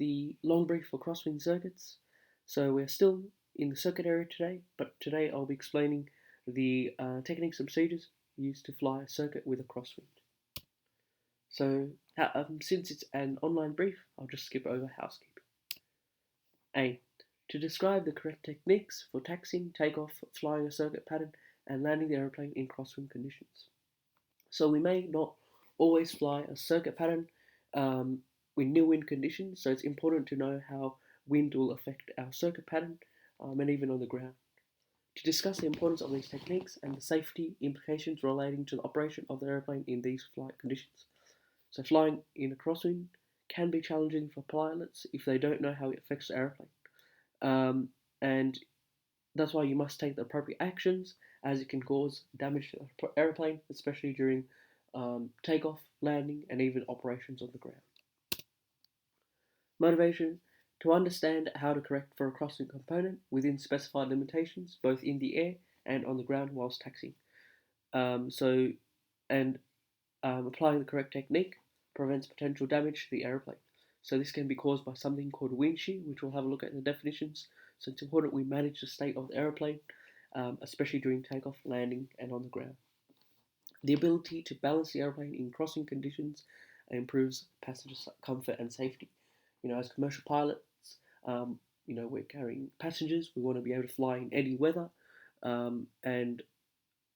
the long brief for Crosswind Circuits. So we're still in the circuit area today, but today I'll be explaining the techniques and procedures used to fly a circuit with a crosswind. So since it's an online brief, I'll just skip over housekeeping. A. To describe the correct techniques for taxiing, takeoff, flying a circuit pattern, and landing the aeroplane in crosswind conditions. So we may not always fly a circuit pattern with new wind conditions, so it's important to know how wind will affect our circuit pattern and even on the ground. To discuss the importance of these techniques and the safety implications relating to the operation of the aeroplane in these flight conditions. So flying in a crosswind can be challenging for pilots if they don't know how it affects the aeroplane. And that's why you must take the appropriate actions, as it can cause damage to the aeroplane, especially during takeoff, landing, and even operations on the ground. Motivation: to understand how to correct for a crosswind component within specified limitations, both in the air and on the ground whilst taxiing. Applying the correct technique prevents potential damage to the aeroplane. So this can be caused by something called wind shear, which we'll have a look at in the definitions. So it's important we manage the state of the aeroplane, especially during takeoff, landing, and on the ground. The ability to balance the aeroplane in crossing conditions improves passenger comfort and safety. As commercial pilots, we're carrying passengers. We want to be able to fly in any weather, and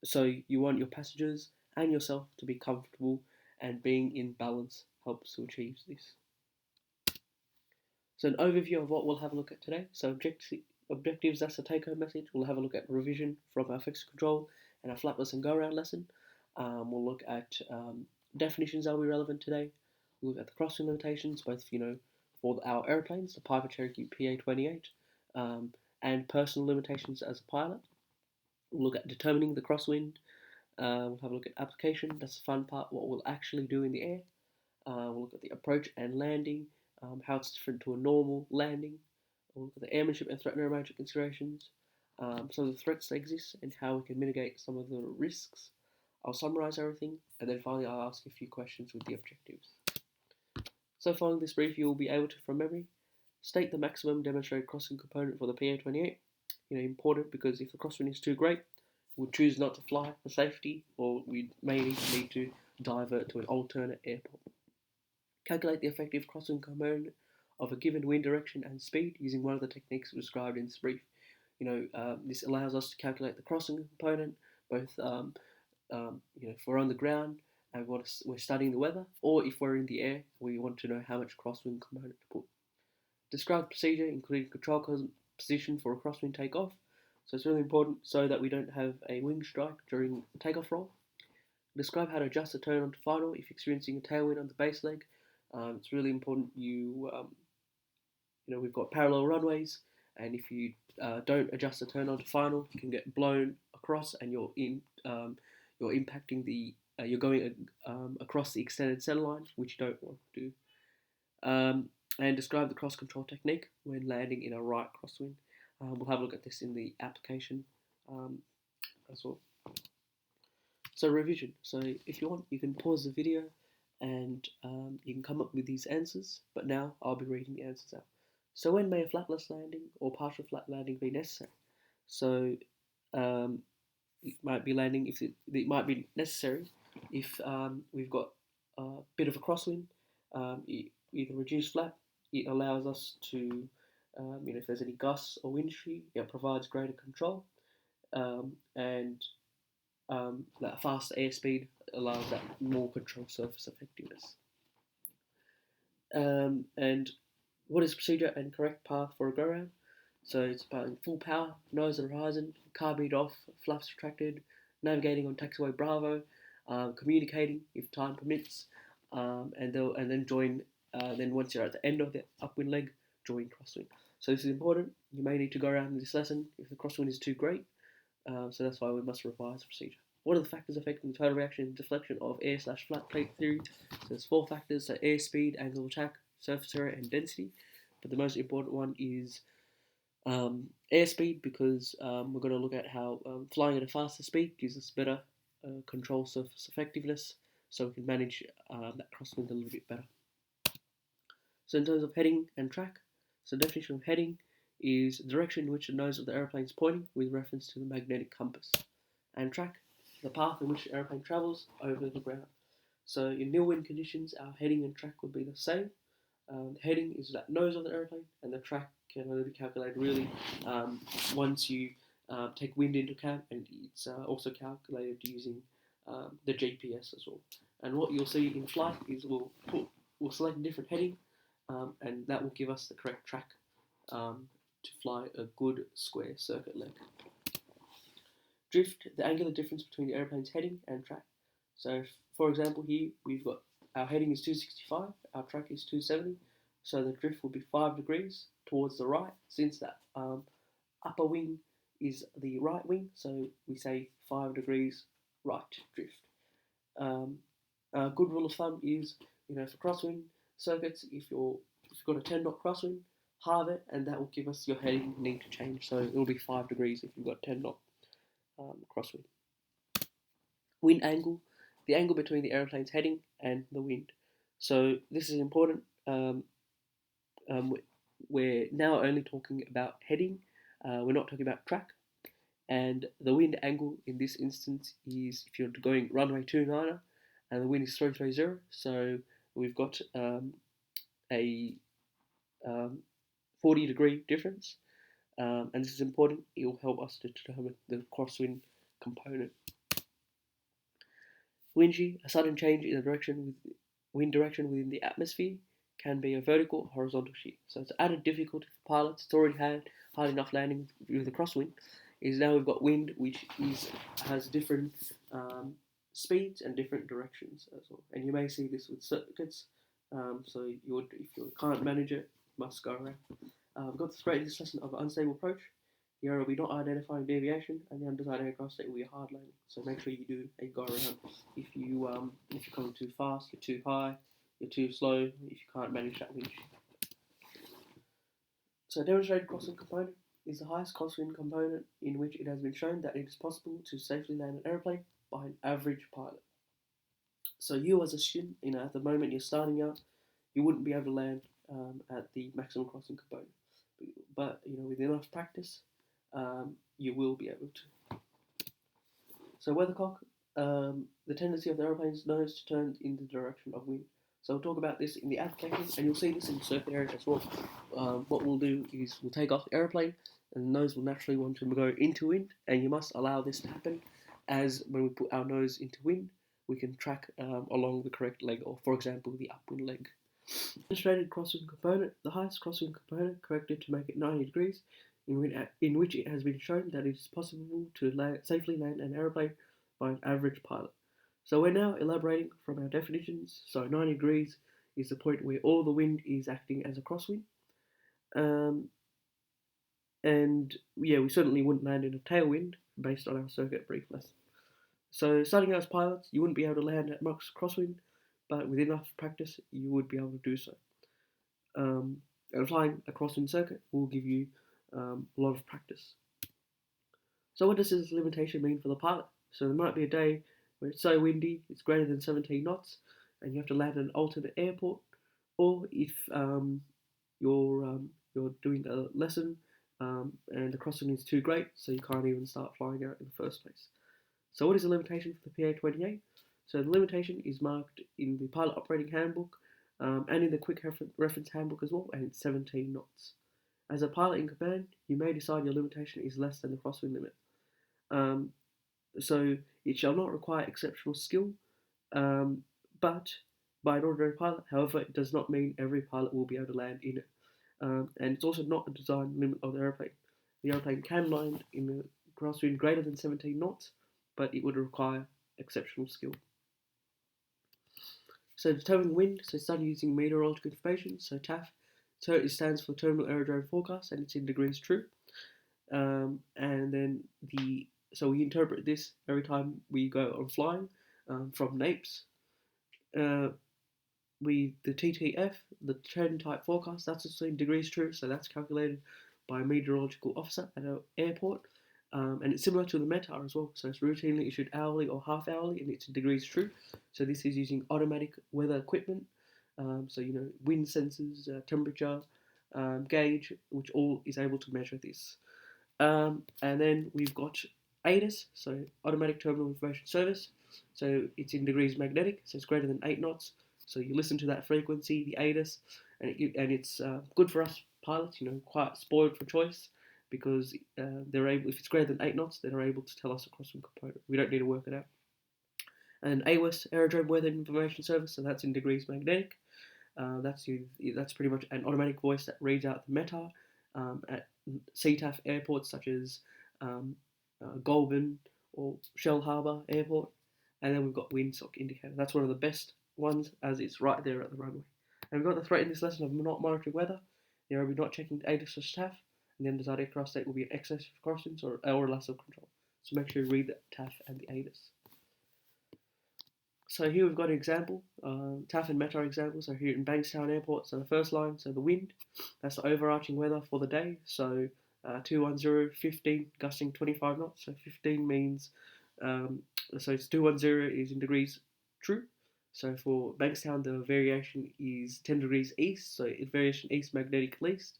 so you want your passengers and yourself to be comfortable, and being in balance helps to achieve this. So an overview of what we'll have a look at today. So objectives, that's the take-home message. We'll have a look at revision from our fixed control and our flapless and go-around lesson. We'll look at definitions that will be relevant today. We'll look at the crosswind limitations, both for our airplanes, the Piper Cherokee PA-28, and personal limitations as a pilot. We'll look at determining the crosswind. We'll have a look at application. That's the fun part, what we'll actually do in the air. We'll look at the approach and landing, how it's different to a normal landing. We'll look at the airmanship and threat neuromanship considerations, some of the threats that exist, and how we can mitigate some of the risks. I'll summarize everything, and then finally I'll ask a few questions with the objectives. So following this brief, you will be able to, from memory, state the maximum demonstrated crosswind component for the PA-28. Important because if the crosswind is too great, we'll choose not to fly for safety, or we may need to divert to an alternate airport. Calculate the effective crosswind component of a given wind direction and speed using one of the techniques described in this brief. This allows us to calculate the crosswind component, both if we're on the ground and we're studying the weather, or if we're in the air, we want to know how much crosswind component to put. Describe the procedure, including control position for a crosswind takeoff. So it's really important so that we don't have a wing strike during the takeoff roll. Describe how to adjust the turn onto final if experiencing a tailwind on the base leg. It's really important we've got parallel runways, and if you don't adjust the turn onto final, you can get blown across, and you're impacting you're going across the extended centerline, which you don't want to do. And describe the cross control technique when landing in a right crosswind. We'll have a look at this in the application as well. So revision. So if you want, you can pause the video and you can come up with these answers, but now I'll be reading the answers out. So when may a flapless landing or partial flat landing be necessary? So it might be landing if it might be necessary if we've got a bit of a crosswind, either reduced flap. It allows us to, if there's any gusts or wind shear, it provides greater control, and that faster airspeed allows that more control surface effectiveness. And what is procedure and correct path for a go-round? So it's about full power, nose and horizon, carb off, flaps retracted, navigating on taxiway Bravo, communicating if time permits, and then join. Then once you're at the end of the upwind leg, join crosswind. So this is important. You may need to go around in this lesson if the crosswind is too great. So that's why we must revise the procedure. What are the factors affecting the total reaction and deflection of air/flat plate theory? So there's 4 factors: so air speed, angle of attack, surface area, and density. But the most important one is airspeed, because we're going to look at how flying at a faster speed gives us better control surface effectiveness, so we can manage that crosswind a little bit better. So in terms of heading and track, so definition of heading is the direction in which the nose of the aeroplane is pointing with reference to the magnetic compass. And track, the path in which the aeroplane travels over the ground. So in nil wind conditions, our heading and track would be the same. The heading is that nose of the aeroplane, and the track can only be calculated really once you take wind into account, and it's also calculated using the GPS as well. And what you'll see in flight is we'll select a different heading, and that will give us the correct track to fly a good square circuit leg. Drift, the angular difference between the aeroplane's heading and track. So, for example, here we've got our heading is 265, our track is 270, so the drift will be 5 degrees towards the right, since that upper wing is the right wing, so we say 5 degrees right drift. A good rule of thumb is, for crosswind circuits, if you've got a 10 knot crosswind, halve it, and that will give us your heading need to change, so it will be 5 degrees if you've got 10 knot crosswind. Wind angle, the angle between the aeroplane's heading and the wind. So this is important. We're now only talking about heading. We're not talking about track. And the wind angle in this instance is if you're going runway 29er and the wind is 330, so we've got a 40 degree difference. And this is important. It will help us to determine the crosswind component. Wind shear, a sudden change in the wind direction within the atmosphere, can be a vertical or horizontal shear. So it's added difficulty for pilots. It's already had hard enough landing with the crosswind. Is now we've got wind which has different speeds and different directions as well. And you may see this with circuits. So if you can't manage it, you must go around. We've got this lesson of unstable approach. The error will be not identifying deviation, and the undesired aircraft state will be a hard landing. So make sure you do a go around. If you're coming too fast, you're too high, you're too slow, if you can't manage that wind. So demonstrated crosswind component is the highest crosswind component in which it has been shown that it is possible to safely land an aeroplane by an average pilot. So you as a student, at the moment you're starting out, you wouldn't be able to land at the maximum crosswind component. But with enough practice, you will be able to. So weathercock, the tendency of the aeroplane's nose to turn in the direction of wind. So we'll talk about this in the application, and you'll see this in the circuit area as well. What we'll do is we'll take off the aeroplane, and the nose will naturally want to go into wind, and you must allow this to happen, as when we put our nose into wind, we can track along the correct leg, or for example, the upwind leg. Demonstrated crosswind component, the highest crosswind component corrected to make it 90 degrees, in which it has been shown that it is possible to safely land an aeroplane by an average pilot. So we're now elaborating from our definitions. So 90 degrees is the point where all the wind is acting as a crosswind. And we certainly wouldn't land in a tailwind based on our circuit brief lesson. So starting out as pilots, you wouldn't be able to land at max crosswind, but with enough practice, you would be able to do so. And flying a crosswind circuit will give you a lot of practice. So what does this limitation mean for the pilot? So there might be a day where it's so windy, it's greater than 17 knots, and you have to land at an alternate airport, or if you're doing a lesson and the crosswind is too great, so you can't even start flying out in the first place. So what is the limitation for the PA-28? So the limitation is marked in the pilot operating handbook and in the quick reference handbook as well, and it's 17 knots. As a pilot in command, you may decide your limitation is less than the crosswind limit. So it shall not require exceptional skill, but by an ordinary pilot. However, it does not mean every pilot will be able to land in it. And it's also not a design limit of the aeroplane. The aeroplane can land in a crosswind greater than 17 knots, but it would require exceptional skill. So determining wind, so study using meteorological information, so TAF. So it stands for Terminal Aerodrome Forecast, and it's in degrees true. And then so we interpret this every time we go on flying from NAPES. The TTF, the trend type forecast, that's also in degrees true, so that's calculated by a meteorological officer at an airport. And it's similar to the METAR as well, so it's routinely issued hourly or half hourly, and it's in degrees true. So this is using automatic weather equipment, So wind sensors, temperature gauge, which all is able to measure this. And then we've got ATIS, so Automatic Terminal Information Service. So it's in degrees magnetic, so it's greater than 8 knots. So you listen to that frequency, the ATIS, and it's good for us pilots. Quite spoiled for choice because they're able. If it's greater than 8 knots, then they're able to tell us a crosswind component. We don't need to work it out. And AWIS, Aerodrome Weather Information Service, so that's in degrees magnetic. That's pretty much an automatic voice that reads out the METAR at TAF airports such as Goulburn or Shell Harbour Airport. And then we've got windsock indicator. That's one of the best ones as it's right there at the runway. And we've got the threat in this lesson of not monitoring weather. We're not checking ATIS or TAF. And then the desired aircraft state will be an excess of crosswinds or a loss of control. So make sure you read the TAF and the ATIS. So here we've got an example, TAF and METAR example. So here in Bankstown Airport, so the first line, so the wind, that's the overarching weather for the day. So 210, 15, gusting 25 knots. So 15 means, so it's 210 is in degrees true. So for Bankstown, the variation is 10 degrees east. So it's variation east magnetic least.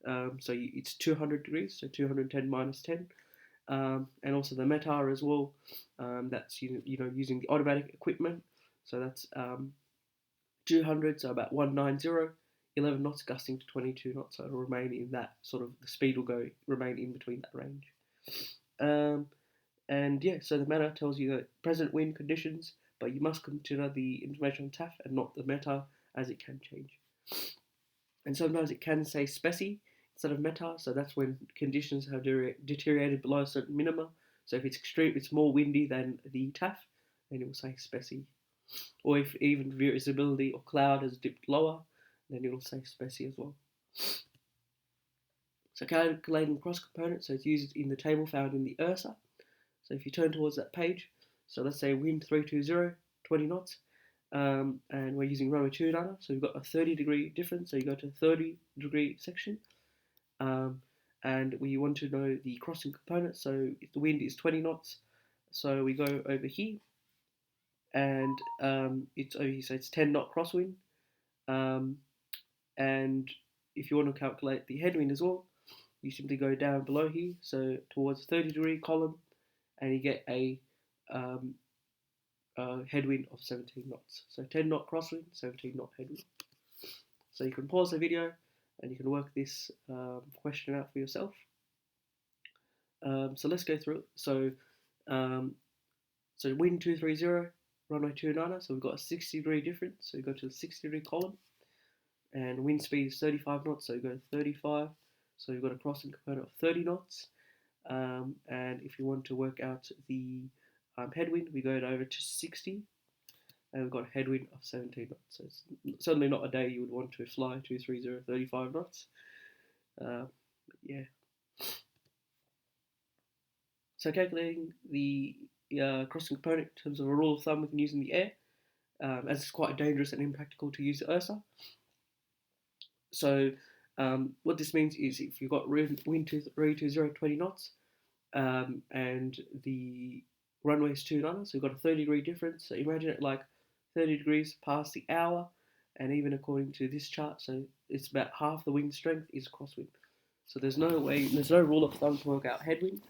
So it's 200 degrees, so 210 minus 10. And also the METAR as well. That's using the automatic equipment. So that's 200, so about 190, 11 knots gusting to 22 knots. So it'll remain in that sort of, the speed will remain in between that range. And yeah, so the METAR tells you the present wind conditions, but you must consider the information on TAF and not the METAR, as it can change. And sometimes it can say SPECI instead of METAR, so that's when conditions have deteriorated below a certain minima. So if it's more windy than the TAF, then it will say SPECI. Or if even visibility or cloud has dipped lower, then it will say SPECI as well. So calculating cross component, so it's used in the table found in the URSA. So if you turn towards that page, so let's say wind 320, 20 knots, and we're using runway 29, so we've got a 30-degree difference, so you go to the 30-degree section. And we want to know the crossing component. So if the wind is 20 knots, so we go over here, and it's over here, so it's 10 knot crosswind. And if you want to calculate the headwind as well, you simply go down below here, so towards the 30-degree column, and you get a headwind of 17 knots. So 10 knot crosswind, 17 knot headwind. So you can pause the video and you can work this question out for yourself. So let's go through it. So wind 230, runway 29, so we've got a 60-degree difference. So you go to the 60-degree column, and wind speed is 35 knots, so you go to 35. So you've got a crossing component of 30 knots. And if you want to work out the headwind, we go over to 60, and we've got a headwind of 17 knots. So it's certainly not a day you would want to fly 230, 35 knots. Yeah. So calculating the crossing component in terms of a rule of thumb we can use in the air, as it's quite dangerous and impractical to use the URSA. So what this means is if you've got wind 320, 20 knots, and the runway is 29, so you've got a 30-degree difference. So imagine it like 30 degrees past the hour, and even according to this chart, so it's about half the wind strength is crosswind. So there's no rule of thumb to work out headwind,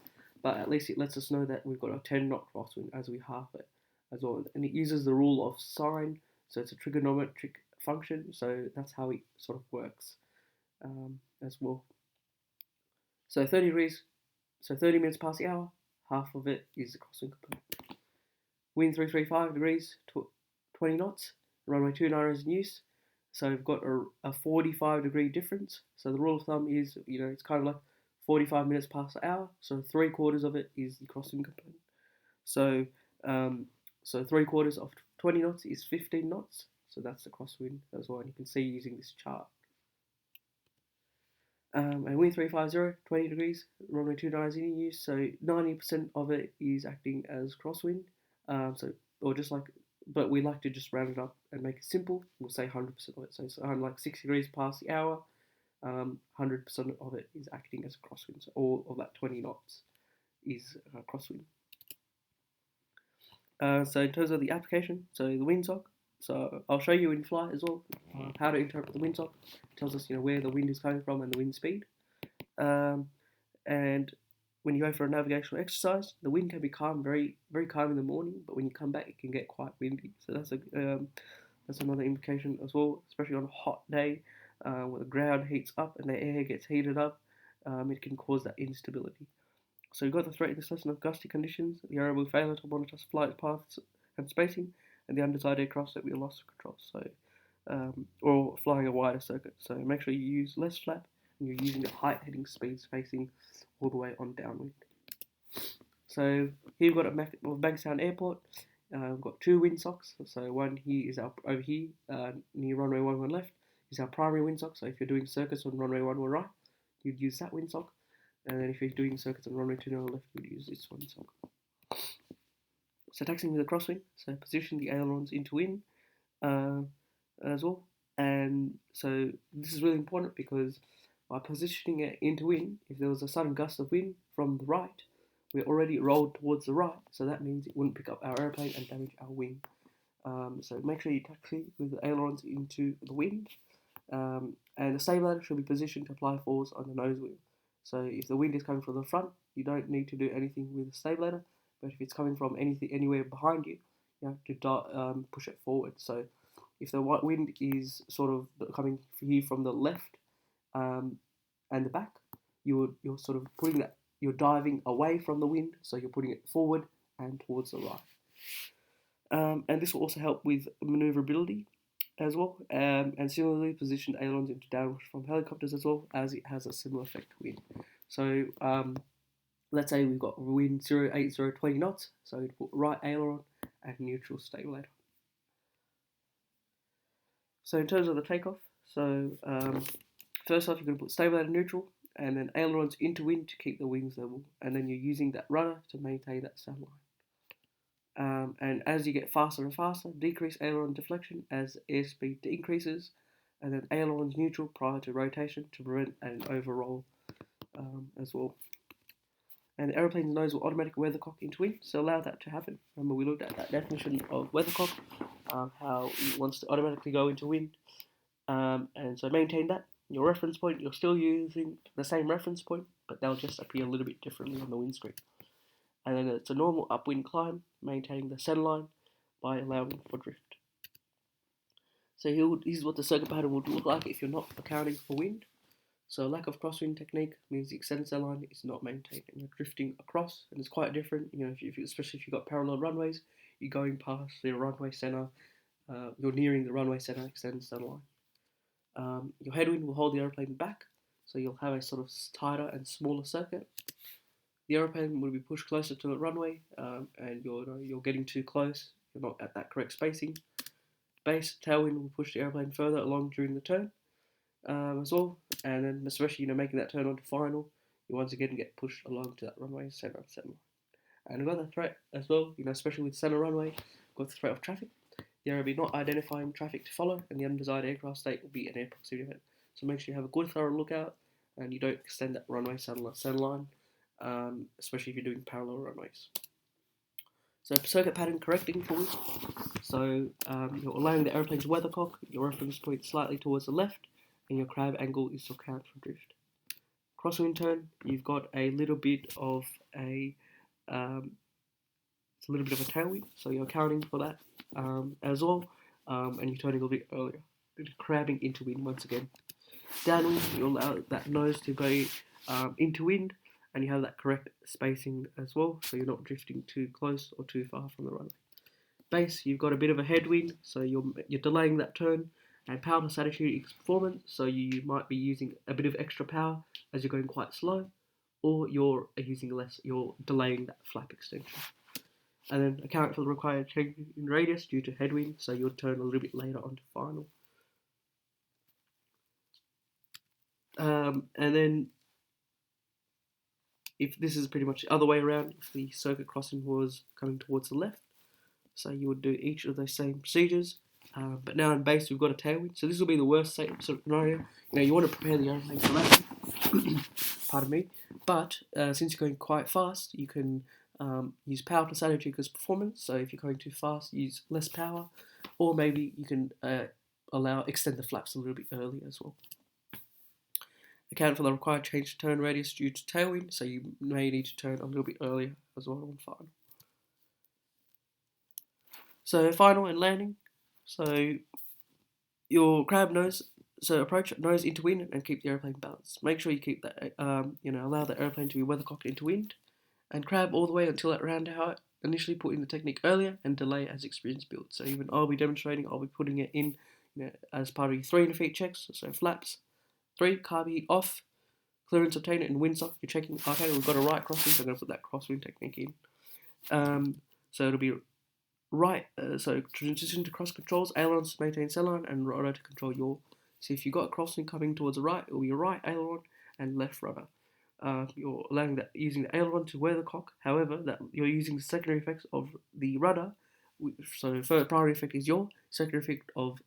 but at least it lets us know that we've got a 10 knot crosswind as we half it as well. And it uses the rule of sine, so it's a trigonometric function, so that's how it sort of works as well. So 30 degrees, so 30 minutes past the hour, half of it is the crosswind component. Wind 335 degrees, 20 knots, runway 29 is in use. So we've got a 45-degree difference. So the rule of thumb is, it's kind of like 45 minutes past the hour. So 3/4 of it is the crosswind component. So 3/4 of 20 knots is 15 knots. So that's the crosswind as well. And you can see using this chart. And wind 350, 20 degrees, runway 29 is in use. So 90% of it is acting as crosswind. But we like to just round it up and make it simple. We'll say 100% of it. So it's like 60 degrees past the hour. 100% of it is acting as a crosswind. So all of that 20 knots is crosswind. So in terms of the application, so the windsock, So I'll show you in flight as well how to interpret the windsock. It tells us where the wind is coming from and the wind speed. And when you go for a navigational exercise, the wind can be calm, very very calm in the morning, but when you come back, it can get quite windy. So that's another indication as well, especially on a hot day where the ground heats up and the air gets heated up. It can cause that instability. So you've got the threat in this lesson of gusty conditions, the airable failure to monitor flight paths and spacing, and the undesired aircraft that we lost control. So or flying a wider circuit. So make sure you use less flap and you're using the height heading speeds facing all the way on downwind. So here we've got a Bankstown Airport. We've got two windsocks. So one here is over here near runway 11 left is our primary windsock. So if you're doing circuits on runway 11 right, you'd use that windsock. And then if you're doing circuits on runway 20 left, you'd use this windsock. So taxiing with a crosswind. So position the ailerons into wind as well. And so this is really important because by positioning it into wind, if there was a sudden gust of wind from the right, we're already rolled towards the right, so that means it wouldn't pick up our airplane and damage our wing. So make sure you taxi with the ailerons into the wind, and the stabilizer should be positioned to apply force on the nose wheel. So if the wind is coming from the front, you don't need to do anything with the stabilizer, but if it's coming from anywhere behind you, you have to push it forward. So if the wind is sort of coming here from the left and the back, you're sort of putting that, you're diving away from the wind, so you're putting it forward and towards the right. And this will also help with maneuverability as well, and similarly position ailerons into downwash from helicopters as well, as it has a similar effect to wind. So let's say we've got wind 080 20 knots, so we'd put right aileron and neutral stabilizer. So in terms of the takeoff, so first off you're going to put stabilizer neutral, and then ailerons into wind to keep the wings level, and then you're using that rudder to maintain that sunline. And as you get faster and faster, decrease aileron deflection as airspeed increases, and then ailerons neutral prior to rotation to prevent an overroll as well. And the aeroplane's nose will automatically weathercock into wind, so allow that to happen. Remember, we looked at that definition of weathercock, how it wants to automatically go into wind, and so maintain that. Your reference point, you're still using the same reference point, but they'll just appear a little bit differently on the windscreen. And then it's a normal upwind climb, maintaining the centerline by allowing for drift. So this is what the circuit pattern would look like if you're not accounting for wind. So lack of crosswind technique means the extended centerline is not maintained and you're drifting across, and it's quite different. Especially if you've got parallel runways, you're going past the runway center, you're nearing the runway center extended centerline. Your headwind will hold the aeroplane back, so you'll have a sort of tighter and smaller circuit. The aeroplane will be pushed closer to the runway, and you're getting too close. You're not at that correct spacing. Base tailwind will push the aeroplane further along during the turn as well, and then especially making that turn onto final, you once again get pushed along to that runway center. And we've got the threat as well, especially with center runway, we've got the threat of traffic. The air will be not identifying traffic to follow, and the undesired aircraft state will be an air proximity event. So make sure you have a good thorough lookout, and you don't extend that runway center line, especially if you're doing parallel runways. So circuit pattern correcting forward. So you're allowing the aeroplane to weathercock, your reference point slightly towards the left, and your crab angle is to account for drift. Crosswind turn, you've got a little bit of a tailwind, so you're accounting for that as well, and you're turning a little bit earlier. Crabbing into wind once again. Downwind, you allow that nose to go into wind, and you have that correct spacing as well, so you're not drifting too close or too far from the runway. Base, you've got a bit of a headwind, so you're delaying that turn, and power plus attitude is performance, so you might be using a bit of extra power as you're going quite slow, or you're using less, you're delaying that flap extension. And then account for the required change in radius due to headwind, so you'll turn a little bit later onto final. And then if this is pretty much the other way around, if the circuit crossing was coming towards the left, so you would do each of those same procedures, but now in base we've got a tailwind, so this will be the worst sort of scenario. You want to prepare the aeroplane for that. Pardon me. But since you're going quite fast, you can use power plus attitude as performance. So if you're going too fast, use less power, or maybe you can extend the flaps a little bit earlier as well. Account for the required change to turn radius due to tailwind, so you may need to turn a little bit earlier as well on final. So final and landing. So your crab nose, so approach nose into wind and keep the airplane balanced. Make sure you keep that, allow the airplane to be weathercocked into wind, and crab all the way until at round height. Initially put in the technique earlier and delay as experience builds. So even I'll be demonstrating, I'll be putting it in as part of your 3 feet checks. So flaps, 3, carb heat off, clearance obtained, and windsock. You're checking, okay, we've got a right crosswind, so I'm going to put that crosswind technique in. So it'll be right, so transition to cross controls, ailerons to maintain centerline, and rudder to control yaw. So if you've got a crosswind coming towards the right, it will be right aileron and left rudder. You're allowing that using the aileron to weathercock. However, that you're using the secondary effects of the rudder. So first primary effect is yaw, secondary effect of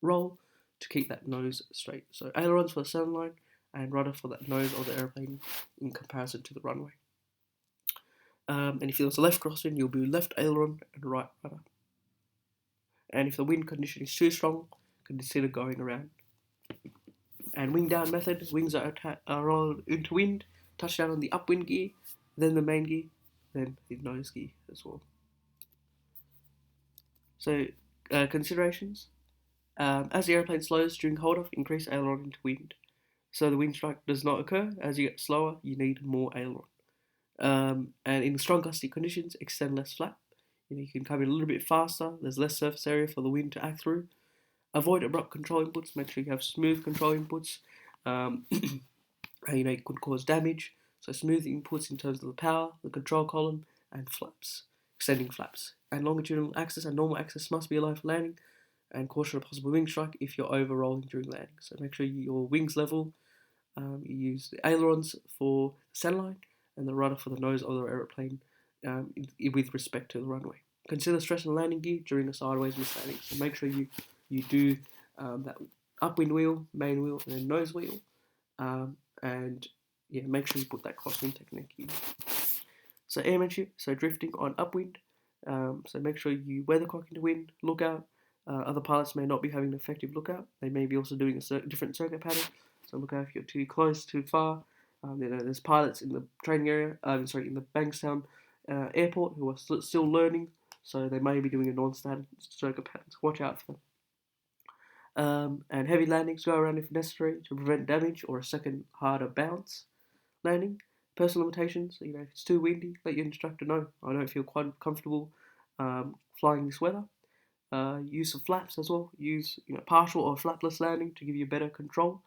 roll to keep that nose straight. So ailerons for the centerline and rudder for that nose of the airplane in comparison to the runway. And if there's a left crosswind, you'll do left aileron and right rudder. And if the wind condition is too strong, consider going around. And wing down method, wings are rolled into wind, touchdown on the upwind gear, then the main gear, then the nose gear as well. So considerations, as the airplane slows during hold-off, increase aileron into wind. So the wind strike does not occur. As you get slower, you need more aileron. And in strong gusty conditions, extend less flap. You can come in a little bit faster. There's less surface area for the wind to act through. Avoid abrupt control inputs. Make sure you have smooth control inputs. It could cause damage. So smooth inputs in terms of the power, the control column, and flaps, extending flaps. And longitudinal axis and normal axis must be aligned for landing. And caution a possible wing strike if you're over-rolling during landing. So make sure your wings level. You use the ailerons for the centerline and the rudder for the nose of the aeroplane with respect to the runway. Consider stress on the landing gear during a sideways mislanding. So make sure you do that upwind wheel, main wheel, and then nose wheel. Make sure you put that crosswind technique in. So airmanship, so drifting on upwind. So make sure you weathercock into wind, lookout. Other pilots may not be having an effective lookout. They may be also doing a different circuit pattern. So look out if you're too close, too far. There's pilots in the training area, in the Bankstown airport who are still learning, so they may be doing a non-standard circuit pattern. So watch out for them. And heavy landings, go around if necessary to prevent damage or a second harder bounce landing. Personal limitations, if it's too windy, let your instructor know. I don't feel quite comfortable flying this weather. Use of flaps as well. Use partial or flapless landing to give you better control.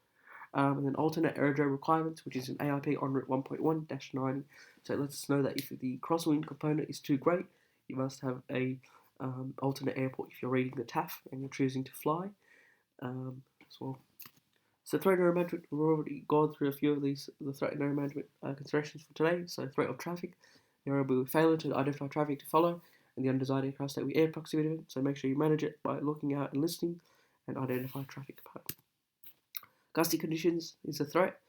And then alternate aerodrome requirements, which is an AIP on route 1.1-90. So it lets us know that if the crosswind component is too great, you must have a alternate airport if you're reading the TAF and you're choosing to fly as well. So threat and area management, we've already gone through a few of the threat and area management considerations for today. So threat of traffic, there will be failure to identify traffic to follow, and the undesired aircraft state with air proximity event. So make sure you manage it by looking out and listening and identify traffic pattern. Gusty conditions is a threat.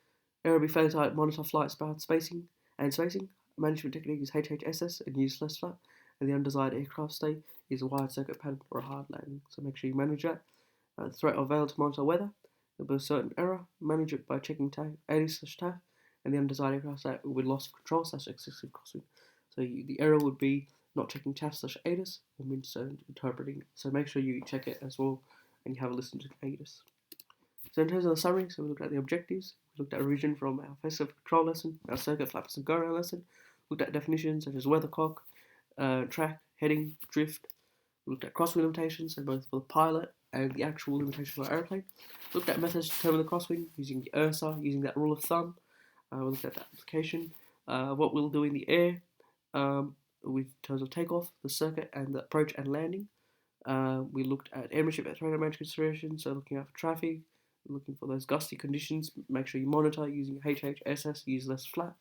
Air will be failure to monitor flight path spacing. Management technique is HHSS and use less flap. And the undesired aircraft state is a wide circuit pattern or a hard landing. So make sure you manage that. Threat of failure to monitor weather. There'll be a certain error. Manage it by checking TAF, ADIS/TAF, and the undesired aircraft state with loss of control / excessive crosswind. So the error would be not checking TAF/ADIS or misinterpreting it. So make sure you check it as well and you have a listen to the ADIS. So in terms of the summary, we looked at the objectives, we looked at a revision from our offensive control lesson, our circuit flaps and go-around lesson, looked at definitions such as weathercock, track, heading, drift, we looked at crosswind limitations, both for the pilot and the actual limitation for the aeroplane, looked at methods to determine the crosswind using the ERSA, using that rule of thumb, we looked at the application, what we'll do in the air, with terms of takeoff, the circuit and the approach and landing. We looked at airmanship and trainer management considerations, so looking out for traffic, looking for those gusty conditions, make sure you monitor using HHSS, use less flap,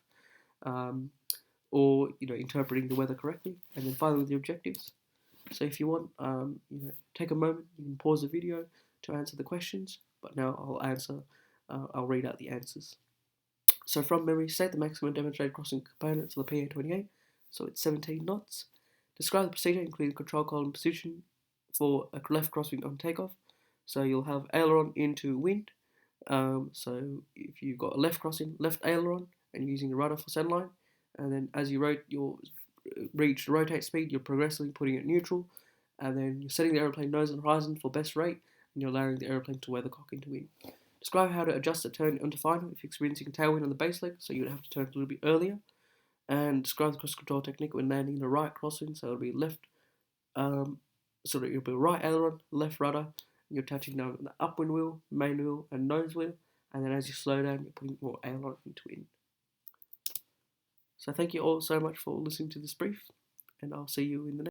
or interpreting the weather correctly, and then finally the objectives. So if you want, take a moment, you can pause the video to answer the questions, but now I'll read out the answers. So from memory, state the maximum demonstrated crossing components of the PA-28, so it's 17 knots. Describe the procedure, including control column position for a left crosswind on takeoff. So you'll have aileron into wind. So if you've got a left crossing, left aileron, and you're using the rudder for centerline, and then as you reach the rotate speed, you're progressively putting it neutral, and then you're setting the aeroplane nose on horizon for best rate, and you're allowing the aeroplane to weathercock into wind. Describe how to adjust the turn onto final if you're experiencing tailwind on the base leg, so you would have to turn a little bit earlier. And describe the cross control technique when landing the right crosswind, so it'll be left, it'll be right aileron, left rudder. You're touching down the upwind wheel, main wheel, and nose wheel, and then as you slow down, you're putting more aileron into wind. So thank you all so much for listening to this brief, and I'll see you in the next.